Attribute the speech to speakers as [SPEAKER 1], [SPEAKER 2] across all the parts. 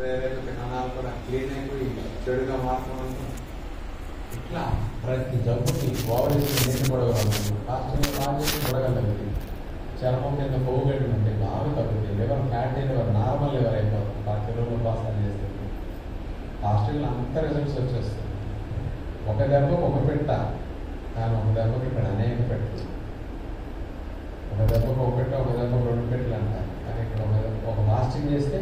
[SPEAKER 1] లేకపోతే కణాలు కూడా క్లీన్ అయిపోయి చెడుగా మారుతున్నాం. ఇట్లా ప్రతి జబ్బుకి ఓవరేసి నీటి పొడగలుగుతుంది. ఫాస్టింగ్ బాగా చేసి పొడగలుగుతుంది. చర్మం కింద కొవ్వుగడ్డలు ఉంటే బాగా తగ్గుతుంది. Liver fatty liver normal liver అయిపోతుంది. 10 రోజులు పాసాలు చేస్తుంది. ఫాస్టింగ్లో అంత రిజల్ట్స్ వచ్చేస్తుంది. ఒక దెబ్బకు ఒక పెట్ట, కానీ ఒక దెబ్బకి ఇక్కడ అనేక పెట్టు. ఒక దెబ్బకు ఒక పెట్ట, ఒక దెబ్బకు 2 పెట్టలు అంటారు. కానీ ఇక్కడ ఒక ఫాస్టింగ్ చేస్తే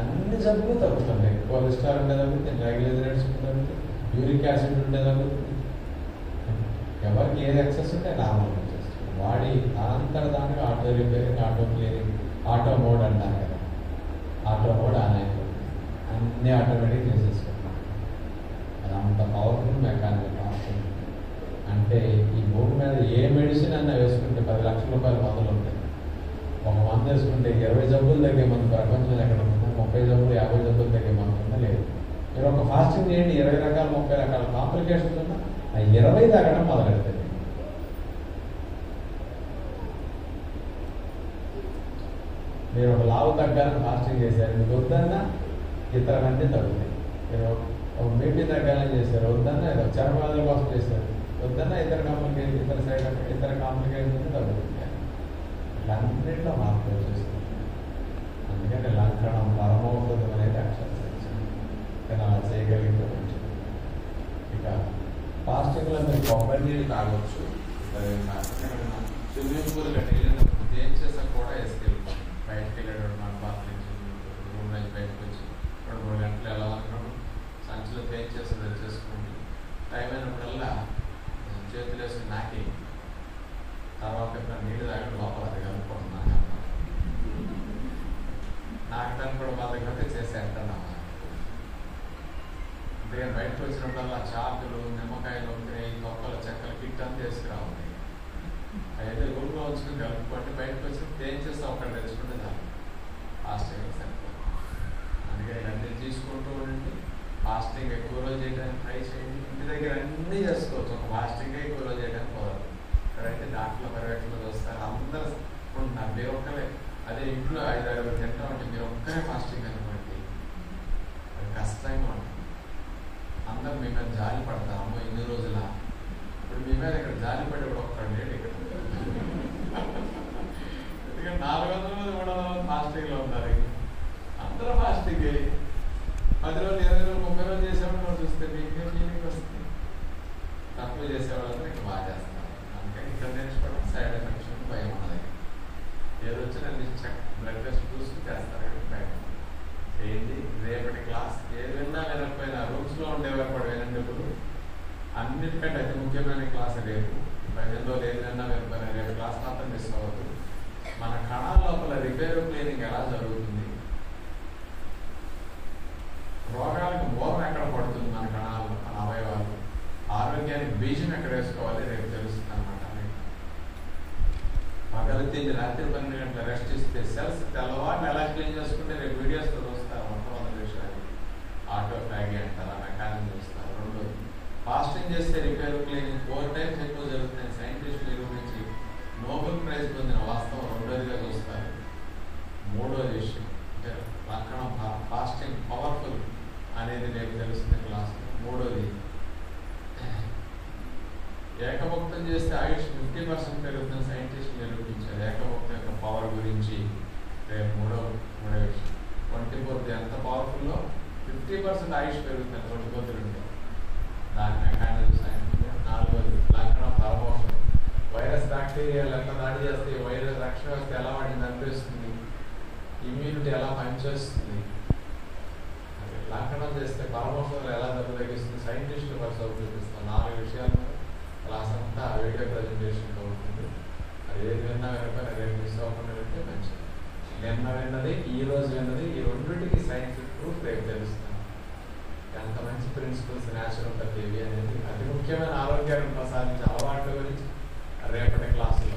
[SPEAKER 1] అన్ని జబ్బులు తగ్గుతుంది. కొలెస్ట్రాల్ ఉండే తగ్గుతుంది, ట్రైగ్లిజరైడ్స్ ఉండే తగ్గుతుంది, యూరిక్ యాసిడ్ ఉండే తగ్గుతుంది. ఎవరికి ఏది ఎక్సెస్ ఉంటే నార్మల్ వచ్చేస్తుంది. బాడీ అంతటి దానికి auto repairing, auto clearing, auto mode అంటారు కదా, ఆటో మోడ్ ఆన్ అయిపోతుంది. అన్నీ ఆటోమేటిక్ చేసేసుకుంటాం. అది అంత పవర్ఫుల్ మెకానిజం ఫాస్టింగ్. అంటే ఈ భూమి మీద ఏ మెడిసిన్ అన్నా వేసుకుంటే 10 లక్షల రూపాయల మందులు ఉంటాయి. ఒక మందు వేసుకుంటే 20 జబ్బులు తగ్గే మందు ప్రపంచంలో ఎక్కడ ఉంటుందో, 30 జబ్బులు 50 జబ్బులు తగ్గే మందు ఉందా? లేదు. మీరు ఒక ఫాస్టింగ్ చేయండి, 20 రకాల 30 రకాల కాంప్లికేషన్స్ ఉన్నా ఆ 20 తగ్గడం మొదలెడుతుంది. మీరు ఒక లావు తగ్గాలని ఫాస్టింగ్ చేశారు, మీకు వద్దన్నా ఇతరమన్నీ తగ్గుతాయి. మీరు ఒక బీపీ తగ్గాలని చేశారు, వద్దన్నా ఏదో చర్మాల కోసం చేశారు, వద్దన్నా ఇతర కాంప్లికేషన్స్ తగ్గుతుంది. ఇట్లా అన్నింటిలో మార్పు వచ్చేస్తుంది. అందుకని లంకణం పరమౌషధం అనేది అక్షరం కానీ అలా చేయగలిగితే మంచిది. ఇక ఫాస్టింగ్లో మీరు కొబ్బరి నీళ్ళు తాగొచ్చు. స్విమ్మింగ్ పూల్ వెళ్ళినప్పుడు ఏం చేసా కూడా వేసుకెళ్తాం. బయటకు వెళ్ళాడు మన బాత్ నుంచి రూమ్ నుంచి బయటకు వచ్చి 2-3 గంటలు ఎలా అనుకున్నాడు సంచిలో తేజ్ చేసి తెచ్చేసుకుంటూ టైం అయినప్పుడల్లా చేతులు వేసుకుని నాకి తర్వాత ఇప్పుడు నీళ్ళు తాగడం లోపల అది కనుక్కుంటున్నాను. నాకు దాన్ని కూడా మా దగ్గర చేసేస్తాను. అందుకని బయటకు వచ్చినప్పుడల్లా చాకులు, నిమ్మకాయలు, తొక్కలు, చెక్కలు కిట్ అంతా తీసుకురావాలి. అయితే రూమ్లో వచ్చుకుని కలుపుకోండి. బయటకు వచ్చి ఏం చేస్తాం అక్కడ తెచ్చుకుంటే చాలు. ఫాస్టింగ్ సరిపోతుంది. అందుకని ఇవన్నీ తీసుకుంటూ ఉండండి. ఫాస్టింగ్ ఎక్కువ రోజు చేయడానికి ట్రై చేయండి. ఇంటి దగ్గర అన్నీ చేసుకోవచ్చు. ఒక ఫాస్టింగ్ ఎక్కువ రోజు చేయడానికి కుదరదు. ఇక్కడైతే దాంట్లో పర్యటనలు చూస్తారు, అందరూ ఉంటున్నారు. మీరు ఒక్కరే అదే ఇంట్లో 5-6 తింటా ఉంటే మీరు ఒక్కరే ఫాస్టింగ్ అనుకోండి, అది కష్టంగా ఉంటుంది. అందరూ మీ మీద జాలి పడతారు. అమ్మో ఇన్ని రోజుల ఇప్పుడు మీ మీద ఇక్కడ జాలి పడి కూడా ఒక్కడు లేడు ఇక్కడ. ఎందుకంటే 400 మంది 300 ఫాస్టింగ్లో ఉన్నారు. అందరూ ఫాస్టింగ్ 10 రోజులు 20 రోజులు 30 రోజులు చేసేవాళ్ళు చూస్తే మీకే ఫీలింగ్ వస్తుంది. తక్కువ చేసేవాళ్ళందరూ ఇక్కడ బాగా చేస్తారు. అందుకని ఇక్కడ నేర్చుకోవడం సైడ్ ఎఫెక్ట్స్ భయం ఉన్నది. ఏది వచ్చినా బ్లడ్ టెస్ట్ చూసుకుని చేస్తారు. ఏంటి రేపటి క్లాస్ ఏది విన్నా వినకపోయినా రూమ్స్లో ఉండేవారు కూడా వినండి. ఇప్పుడు అన్నిటికంటే అతి ముఖ్యమైన క్లాస్ రేపు. 15 రోజులు ఏది విన్నా వినకపోయినా రేపు క్లాస్ మాత్రం మిస్ అవ్వద్దు. మన కణాల లోపల రిపేర్ క్లీనింగ్ ఎలా జరుగుతుంది, రోగాలకు మూలం ఎక్కడ పడుతుంది, మన కణాలు, మన అవయవాలు, ఆరోగ్యానికి బీజం ఎక్కడ వేసుకోవాలి రేపు తెలుస్తుంది అనమాట. పగలు తిండి రాత్రి 12 గంటల రెస్ట్ ఇస్తే సెల్స్ తెల్లవారిని ఎలా క్లీన్ చేసుకుంటే రేపు వీడియోస్తో చూస్తారు. మొట్టమొదటి విషయాలు ఆటోఫాగి అంటారు, ఆ మెకానిజం చూస్తారు. 2 ఫాస్టింగ్ చేస్తే రిపేర్ క్లీనింగ్ 4 టైమ్స్ ఎక్కువ జరుగుతుంది. సైంటిస్టులు నిరూపించి నోబెల్ ప్రైజ్ పొందిన వాస్తవం 2వదిగా చూస్తారు. 3వది విషయం అంటే లక్షణం ఫాస్టింగ్ పవర్ఫుల్ అనేది రేపు తెలుస్తుంది క్లాస్. 3వది ఏకభక్తం చేస్తే ఆయుష్ 50% పెరుగుతుంది. సైంటిస్టులు నిరూపించారు ఏకభక్తం యొక్క పవర్ గురించి. రేపు 3వ విషయం 24th ఎంత పవర్ఫుల్లో 50% ఆయుష్ పెరుగుతుంది 24th ఉంటే. దాని మెకానిజం సైన్స్. 4వది లక్షణం పరమోషం. వైరస్ బ్యాక్టీరియాలు ఎట్లా దాడి చేస్తే వైరస్ రక్షణ వ్యవస్థ ఎలా వాటిని చంపేస్తుంది, ఇమ్యూనిటీ ఎలా పనిచేస్తుంది, లక్షణం చేస్తే పరమోషాలు ఎలా దెబ్బ తగ్గిస్తుంది, సైంటిస్టులు పరిశోధన చూపిస్తాం. 4 విషయాలు క్లాస్ అంతా వీడియో ప్రజెంటేషన్లో ఉంటుంది. అది ఏది విన్నా వినకపోయినా రేపు మిస్ అవ్వకుండా వింటే మంచిది. నిన్న విన్నది, ఈ రోజు విన్నది, ఈ రెండింటికి సైంటిఫిక్ ప్రూఫ్ రేపు తెలుస్తాను. ఎంత మంచి ప్రిన్సిపల్స్ న్యాచురోపతి అనేది అతి ముఖ్యమైన ఆరోగ్యాన్ని ప్రసాదించే అలవాట్ల గురించి రేపటి క్లాసులో